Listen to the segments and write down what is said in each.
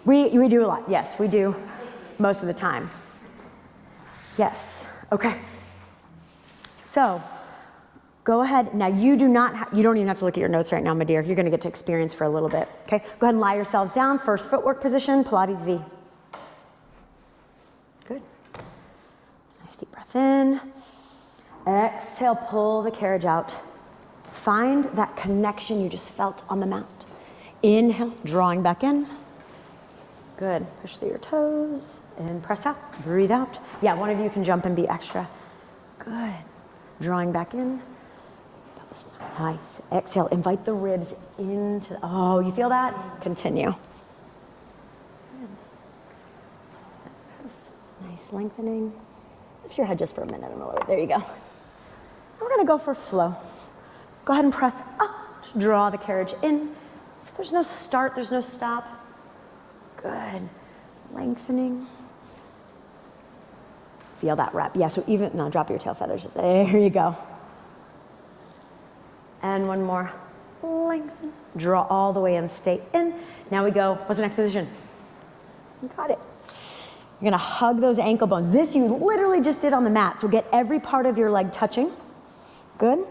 We do a lot, yes, we do most of the time. Yes, okay. So, go ahead, now you don't even have to look at your notes right now, my dear. You're gonna get to experience for a little bit, okay? Go ahead and lie yourselves down, first footwork position, Pilates V. Good. Nice deep breath in. Exhale, pull the carriage out. Find that connection you just felt on the mat. Inhale, drawing back in. Good, push through your toes and press out, breathe out. Yeah, one of you can jump and be extra. Good, drawing back in. Nice, exhale, invite the ribs into, oh, you feel that? Continue. Nice lengthening. Lift your head just for a minute and lower, there you go. We're gonna go for flow. Go ahead and press up, draw the carriage in. So there's no start, there's no stop. Good, lengthening. Feel that wrap, yeah, so even, no, drop your tail feathers, just, there you go. And one more, lengthen, draw all the way in, stay in. Now we go, what's the next position? You got it. You're gonna hug those ankle bones. This you literally just did on the mat, so get every part of your leg touching. Good,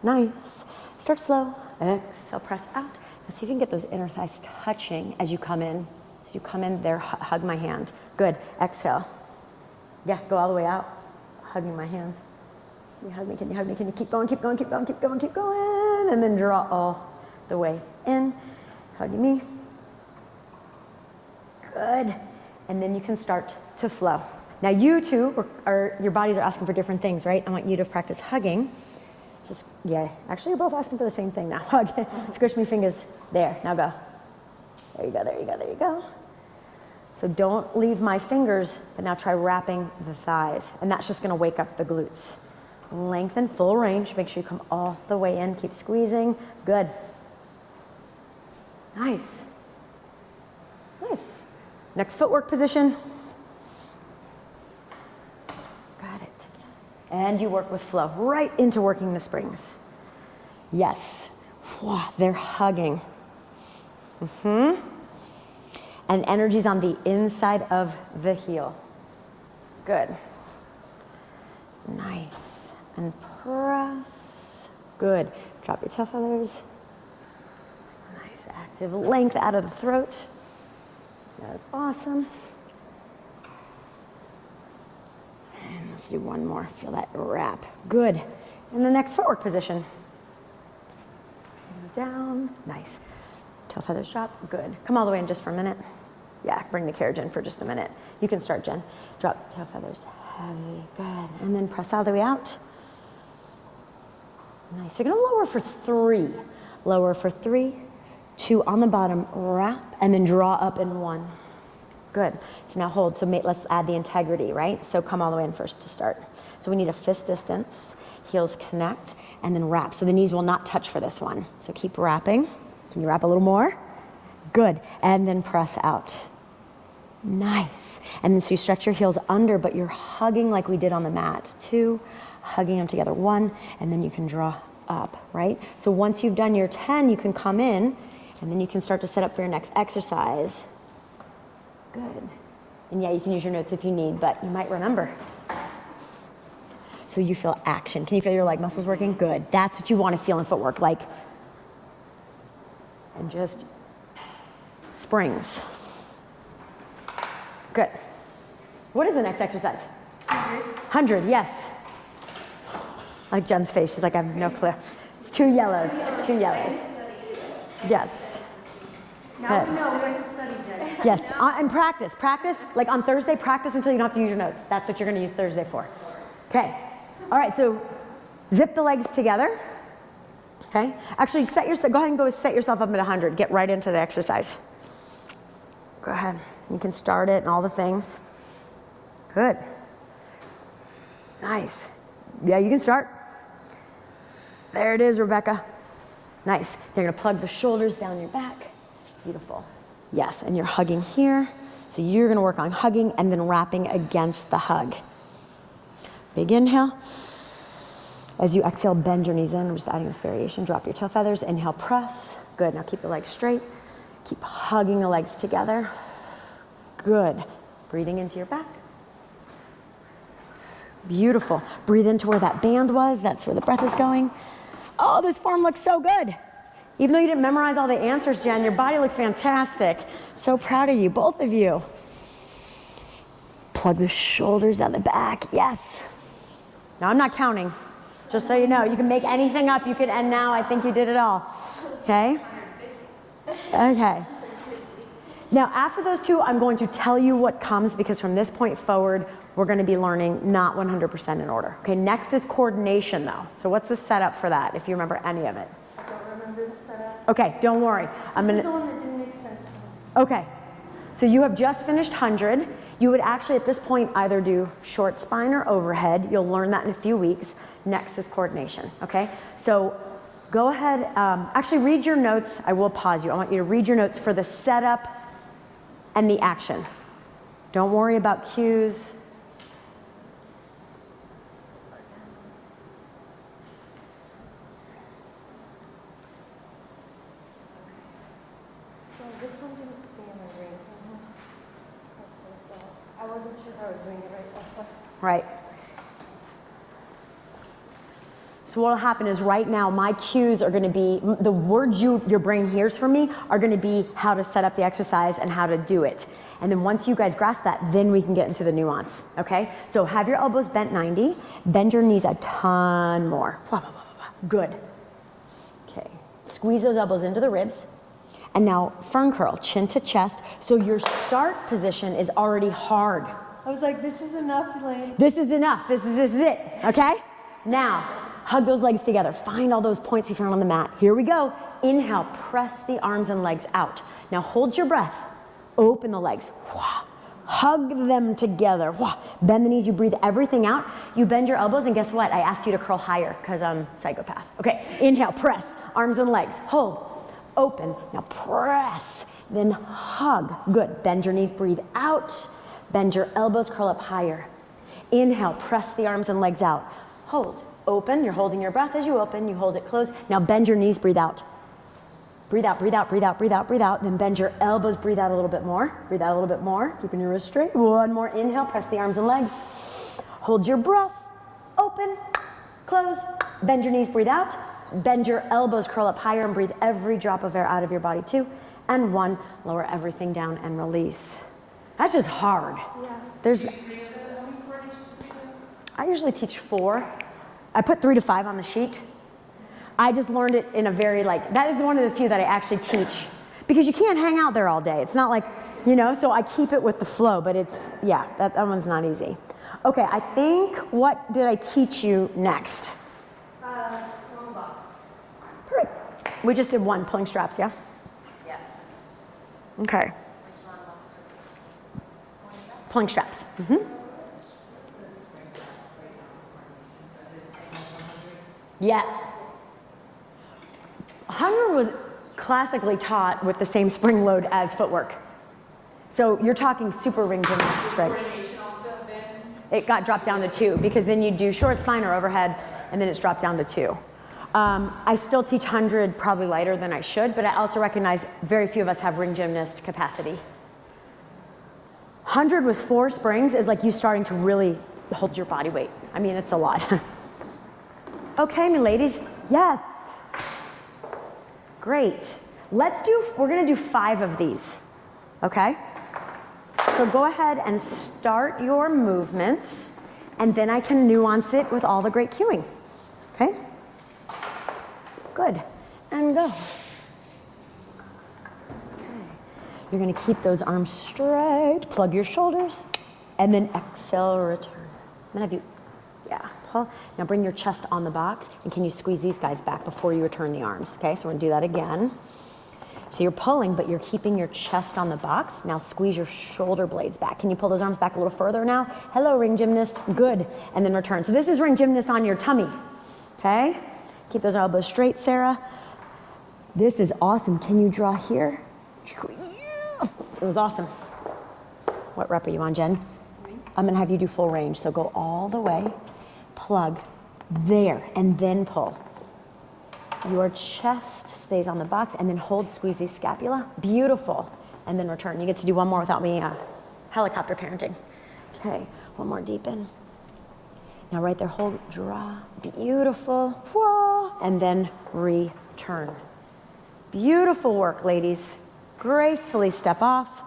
nice. Start slow, exhale, press out. Now see if you can get those inner thighs touching as you come in. As you come in there, hug my hand. Good, exhale. Yeah, go all the way out, hugging my hand. Can you hug me, can you hug me, can you keep going, keep going, keep going, keep going, keep going, and then draw all the way in, hugging me. Good, and then you can start to flow. Now you two, your bodies are asking for different things, right? I want you to practice hugging. So, yeah, actually you're both asking for the same thing now. Hug, squish me fingers, there, now go. There you go, there you go, there you go. So don't leave my fingers, but now try wrapping the thighs, and that's just gonna wake up the glutes. Lengthen, full range, make sure you come all the way in, keep squeezing, good. Nice, nice. Next footwork position. Got it. And you work with flow, right into working the springs. Yes, wow, they're hugging. And energy's on the inside of the heel. Good. Nice. And press. Good. Drop your tail feathers. Nice active length out of the throat. That's awesome. And let's do one more. Feel that wrap. Good. And the next footwork position. Down. Nice. Tail feathers drop. Good. Come all the way in just for a minute. Yeah, bring the carriage in for just a minute. You can start, Jen. Drop tail feathers. Heavy. Good. And then press all the way out. Nice. You're going to lower for 3. Lower for 3. 2 on the bottom. Wrap. And then draw up in 1. Good. So now hold. So let's add the integrity, right? So come all the way in first to start. So we need a fist distance. Heels connect. And then wrap. So the knees will not touch for this one. So keep wrapping. Can you wrap a little more? Good. And then press out. Nice. And then so you stretch your heels under, but you're hugging like we did on the mat. 2, hugging them together. 1, and then you can draw up, right? So once you've done your 10, you can come in, and then you can start to set up for your next exercise. Good. And yeah, you can use your notes if you need, but you might remember. So you feel action. Can you feel your leg muscles working? Good. That's what you want to feel in footwork, like, and just springs. Good. What is the next exercise? 100, yes. Like Jen's face, she's like, I have no clue. It's 2 yellows, 2 yellows. Yes. Now we know, we have to study, Jen. Yes, and practice, like on Thursday, practice until you don't have to use your notes. That's what you're gonna use Thursday for. Okay, all right, so zip the legs together. Okay, actually go ahead and set yourself up at 100. Get right into the exercise. Go ahead, you can start it and all the things. Good. Nice. Yeah, you can start. There it is, Rebecca. Nice. You're gonna plug the shoulders down your back. Beautiful. Yes, and you're hugging here. So you're gonna work on hugging and then wrapping against the hug. Big inhale. As you exhale, bend your knees in. We're just adding this variation. Drop your tail feathers. Inhale, press. Good. Now keep the legs straight. Keep hugging the legs together. Good. Breathing into your back. Beautiful. Breathe into where that band was. That's where the breath is going. Oh, this form looks so good. Even though you didn't memorize all the answers, Jen, your body looks fantastic. So proud of you, both of you. Plug the shoulders down the back. Yes. Now, I'm not counting. Just so you know, you can make anything up. You can end now. I think you did it all. Okay? Okay. Now, after those two, I'm going to tell you what comes because from this point forward, we're going to be learning not 100% in order. Okay, next is coordination though. So what's the setup for that, if you remember any of it? I don't remember the setup. Okay, don't worry. This is the one that didn't make sense to me. Okay, so you have just finished 100. You would actually at this point either do short spine or overhead. You'll learn that in a few weeks. Next is coordination, okay? So go ahead, actually read your notes. I will pause you. I want you to read your notes for the setup and the action. Don't worry about cues. Well, this one didn't stay in my ring. I wasn't sure if I was doing it right. That's why. Right. So what will happen is right now my cues are going to be, the words your brain hears from me are going to be how to set up the exercise and how to do it. And then once you guys grasp that, then we can get into the nuance, okay? So have your elbows bent 90, bend your knees a ton more. Good. Okay, squeeze those elbows into the ribs. And now fern curl, chin to chest. So your start position is already hard. I was like, this is enough, Elaine. This is enough, this is it, okay? Now, hug those legs together. Find all those points we found on the mat. Here we go. Inhale, press the arms and legs out. Now hold your breath. Open the legs. Hug them together. Bend the knees, you breathe everything out. You bend your elbows and guess what? I ask you to curl higher because I'm psychopath. Okay, inhale, press, arms and legs. Hold, open, now press, then hug. Good, bend your knees, breathe out. Bend your elbows, curl up higher. Inhale, press the arms and legs out. Hold. Open, you're holding your breath as you open, you hold it closed. Now bend your knees, breathe out. Breathe out, breathe out, breathe out, breathe out, breathe out. Then bend your elbows, breathe out a little bit more. Breathe out a little bit more, keeping your wrists straight. One more inhale, press the arms and legs. Hold your breath, open, close. Bend your knees, breathe out. Bend your elbows, curl up higher and breathe every drop of air out of your body. 2 and 1, lower everything down and release. That's just hard. Yeah. I usually teach 4. I put 3 to 5 on the sheet. I just learned it in a very that is one of the few that I actually teach because you can't hang out there all day. It's not like, so I keep it with the flow, but it's, yeah, that one's not easy. Okay, I think, what did I teach you next? Long box. Perfect. We just did 1, pulling straps, yeah? Yeah. Okay. Pulling straps. Yeah. 100 was classically taught with the same spring load as footwork. So you're talking super ring gymnast strength. It got dropped down to 2 because then you do short spine or overhead and then it's dropped down to 2. I still teach 100 probably lighter than I should, but I also recognize very few of us have ring gymnast capacity. 100 with 4 springs is like you starting to really hold your body weight. I mean, it's a lot. Okay, my ladies, yes. Great. We're gonna do 5 of these, okay? So go ahead and start your movement, and then I can nuance it with all the great cueing, okay? Good, and go. Okay. You're gonna keep those arms straight, plug your shoulders, and then exhale, return. I'm gonna have you, yeah. Now bring your chest on the box, and can you squeeze these guys back before you return the arms? Okay, so we're gonna do that again. So you're pulling, but you're keeping your chest on the box. Now squeeze your shoulder blades back. Can you pull those arms back a little further now? Hello, ring gymnast, good. And then return. So this is ring gymnast on your tummy, okay? Keep those elbows straight, Sarah. This is awesome. Can you draw here? It was awesome. What rep are you on, Jen? 3. I'm gonna have you do full range, so go all the way. Plug there and then pull. Your chest stays on the box and then hold, squeeze the scapula. Beautiful. And then return. You get to do one more without me helicopter parenting. Okay, one more deep in. Now right there, hold, draw, beautiful, whoa, and then return. Beautiful work, ladies. Gracefully step off.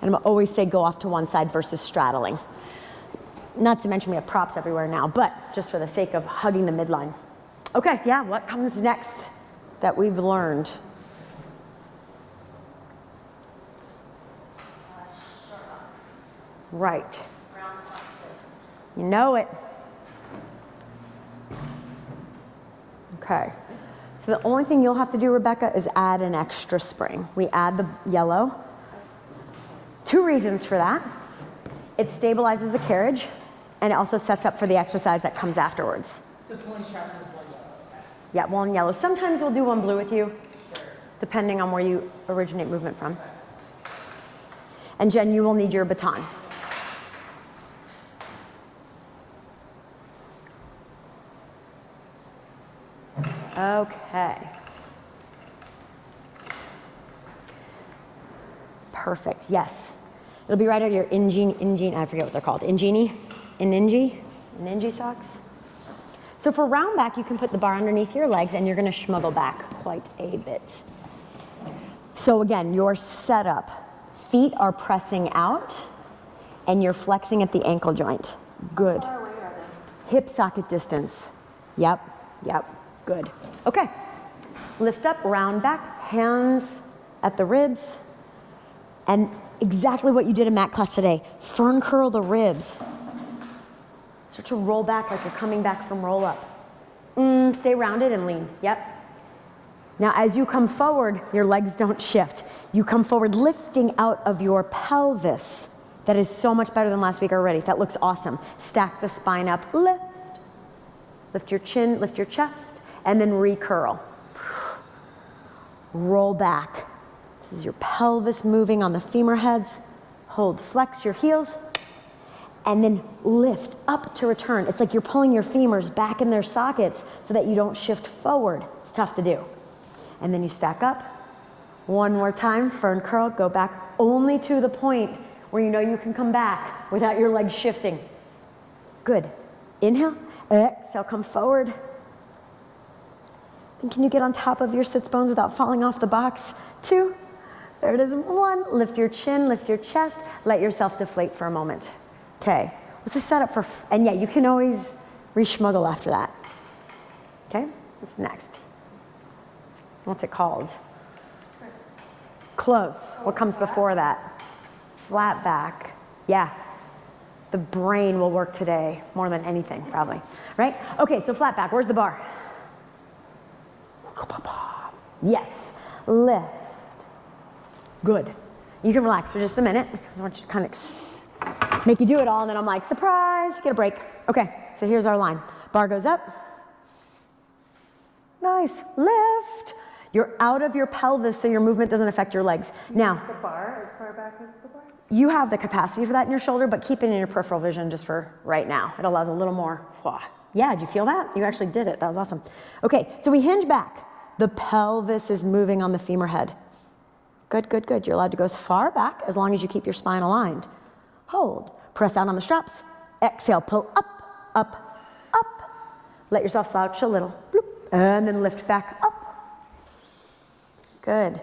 And I'm always say go off to one side versus straddling. Not to mention we have props everywhere now, but just for the sake of hugging the midline. Okay, yeah, what comes next that we've learned? Short box. Right. Round plus twist. You know it. Okay. So the only thing you'll have to do, Rebecca, is add an extra spring. We add the yellow. 2 reasons for that. It stabilizes the carriage, and it also sets up for the exercise that comes afterwards. So 20 straps with 1 yellow. Okay. Yeah, 1 yellow. Sometimes we'll do 1 blue with you, Sure. depending on where you originate movement from. And Jen, you will need your baton. Okay. Perfect, yes. It'll be right at your Ingenie, I forget what they're called, Inginey socks. So for round back, you can put the bar underneath your legs and you're gonna schmuggle back quite a bit. So again, your setup, feet are pressing out and you're flexing at the ankle joint. Good. How far away are they? Hip socket distance. Yep, good. Okay, lift up, round back, hands at the ribs, and exactly what you did in mat class today. Fern curl the ribs. Start to roll back like you're coming back from roll up. Stay rounded and lean, yep. Now as you come forward, your legs don't shift. You come forward lifting out of your pelvis. That is so much better than last week already. That looks awesome. Stack the spine up, lift. Lift your chin, lift your chest, and then recurl. Roll back. This is your pelvis moving on the femur heads. Hold, flex your heels, and then lift up to return. It's like you're pulling your femurs back in their sockets so that you don't shift forward. It's tough to do. And then you stack up. One more time, fern curl, go back only to the point where you know you can come back without your legs shifting. Good. Inhale, exhale, come forward. And can you get on top of your sits bones without falling off the box? 2, there it is, 1, lift your chin, lift your chest, let yourself deflate for a moment. Okay, what's the setup for, and yeah, you can always re-schmuggle after that. Okay, what's next? What's it called? Twist. Close. What comes before that? Flat back. Yeah. The brain will work today more than anything, probably. Right? Okay, so flat back. Where's the bar? Yes. Lift. Good. You can relax for just a minute. I want you to kind of make you do it all, and then I'm like, surprise, get a break. Okay, so here's our line. Bar goes up. Nice. Lift. You're out of your pelvis so your movement doesn't affect your legs. Now, The bar, as far back as the bar? you have the capacity for that in your shoulder, but keep it in your peripheral vision just for right now. It allows a little more. Yeah, did you feel that? You actually did it. That was awesome. Okay, so we hinge back. The pelvis is moving on the femur head. Good, good, good. You're allowed to go as far back as long as you keep your spine aligned. Hold. Press out on the straps. Exhale, pull up, up, up. Let yourself slouch a little. Bloop. And then lift back up. Good.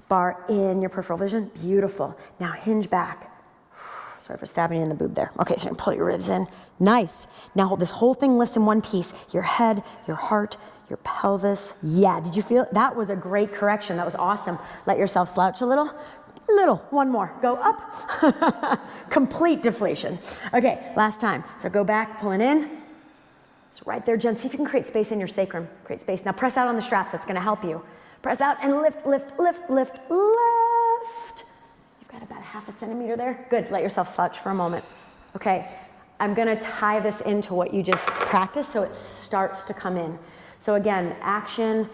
Bar in your peripheral vision. Beautiful. Now hinge back. Sorry for stabbing you in the boob there. Okay, so pull your ribs in. Nice. Now this whole thing lifts in one piece. Your head, your heart, your pelvis. Yeah, did you feel it? That was a great correction. That was awesome. Let yourself slouch a little. One more. Go up. Complete deflation. Okay, last time. So go back, pulling in. So right there, Jen. See if you can create space in your sacrum. Create space. Now press out on the straps. That's going to help you. Press out and lift, lift, lift, lift, lift. You've got about a ½ centimeter there. Good, let yourself slouch for a moment. Okay, I'm gonna tie this into what you just practiced so it starts to come in. So again, action,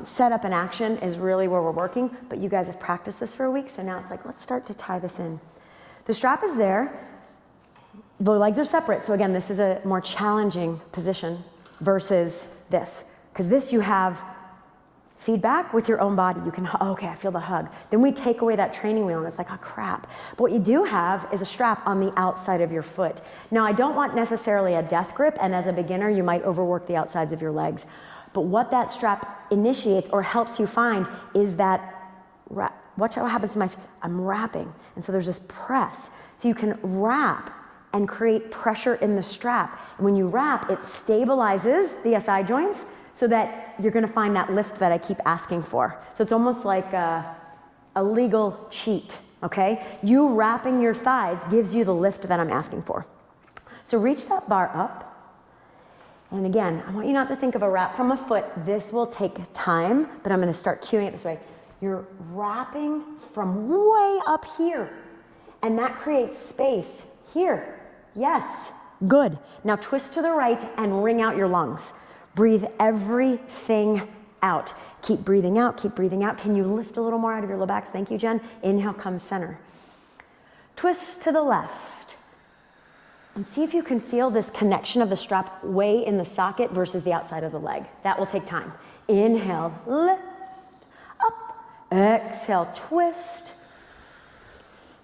setup and action is really where we're working, but you guys have practiced this for a week, so now it's like, let's start to tie this in. The strap is there, the legs are separate, so again, this is a more challenging position versus this, because this you have feedback with your own body. You can, okay, I feel the hug. Then we take away that training wheel and it's like, oh crap. But what you do have is a strap on the outside of your foot. Now I don't want necessarily a death grip, and as a beginner you might overwork the outsides of your legs. But what that strap initiates or helps you find is that, watch what happens to my, I'm wrapping. And so there's this press. So you can wrap and create pressure in the strap. And when you wrap, it stabilizes the SI joints so that you're gonna find that lift that I keep asking for. So it's almost like a legal cheat, okay? You wrapping your thighs gives you the lift that I'm asking for. So reach that bar up. And again, I want you not to think of a wrap from a foot. This will take time, but I'm gonna start cueing it this way. You're wrapping from way up here, and that creates space here. Yes, good. Now twist to the right and wring out your lungs. Breathe everything out. Keep breathing out, keep breathing out. Can you lift a little more out of your low backs? Thank you, Jen. Inhale, come center. Twist to the left. And see if you can feel this connection of the strap way in the socket versus the outside of the leg. That will take time. Inhale, lift, up. Exhale, twist.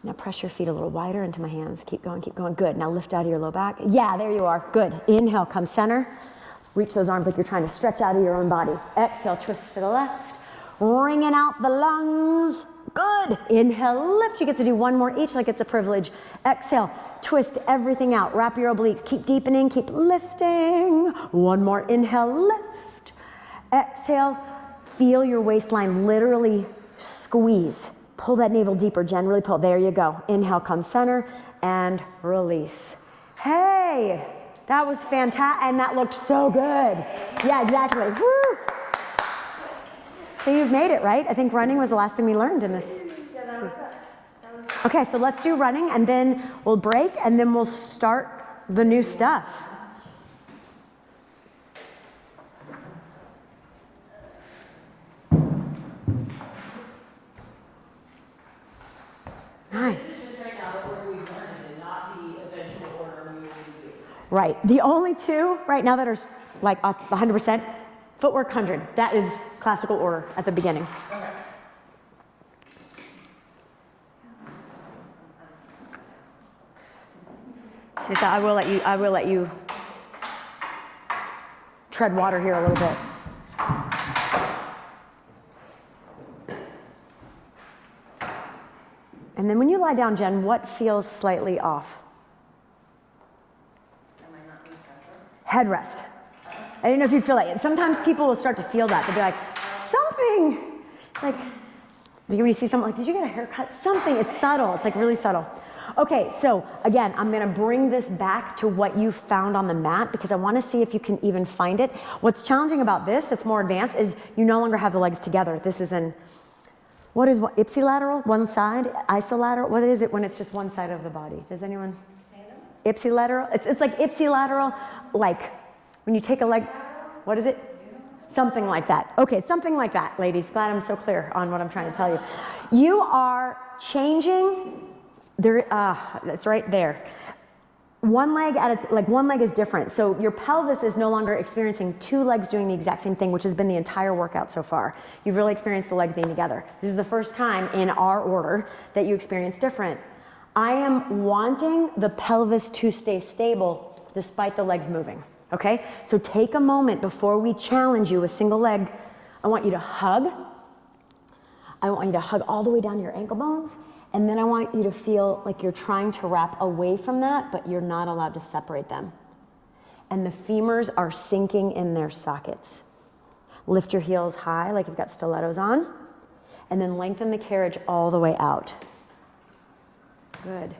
Now press your feet a little wider into my hands. Keep going, keep going. Good. Now lift out of your low back. Yeah, there you are. Good. Inhale, come center. Reach those arms like you're trying to stretch out of your own body. Exhale, twist to the left. Wringing out the lungs. Good. Inhale, lift. You get to do one more each like it's a privilege. Exhale, twist everything out. Wrap your obliques. Keep deepening, keep lifting. One more. Inhale, lift. Exhale, feel your waistline literally squeeze. Pull that navel deeper, Jen, really pull. There you go. Inhale, come center, and release. Hey, that was fantastic, and that looked so good. Yeah, exactly. Woo. So you've made it, right? I think running was the last thing we learned in this. Yeah, that was it. Okay, so let's do running, and then we'll break, and then we'll start the new stuff. Nice. This is just right now the order we've learned and not the eventual order we will be. Right. The only two right now that are like 100%, footwork 100. That is classical order at the beginning. Okay. Teresa, I will let you tread water here a little bit. And then when you lie down, Jen, what feels slightly off? Am I not being centered? Headrest. I didn't know if you'd feel that. Sometimes people will start to feel that. They'll be like, something. It's like, when you see someone like, did you get a haircut? Something. It's subtle. It's like really subtle. Okay, so again, I'm gonna bring this back to what you found on the mat because I wanna see if you can even find it. What's challenging about this, it's more advanced, is you no longer have the legs together. This is in, what is ipsilateral, one side, isolateral? What is it when it's just one side of the body? Does anyone? Ipsilateral? It's like ipsilateral, like when you take a leg, what is it? Something like that. Okay, something like that, ladies. Glad I'm so clear on what I'm trying to tell you. You are changing, that's right there. One leg one leg is different. So your pelvis is no longer experiencing two legs doing the exact same thing, which has been the entire workout so far. You've really experienced the legs being together. This is the first time in our order that you experience different. I am wanting the pelvis to stay stable despite the legs moving, okay? So take a moment before we challenge you with single leg. I want you to hug. I want you to hug all the way down to your ankle bones. And then I want you to feel like you're trying to wrap away from that, but you're not allowed to separate them. And the femurs are sinking in their sockets. Lift your heels high like you've got stilettos on, and then lengthen the carriage all the way out. Good.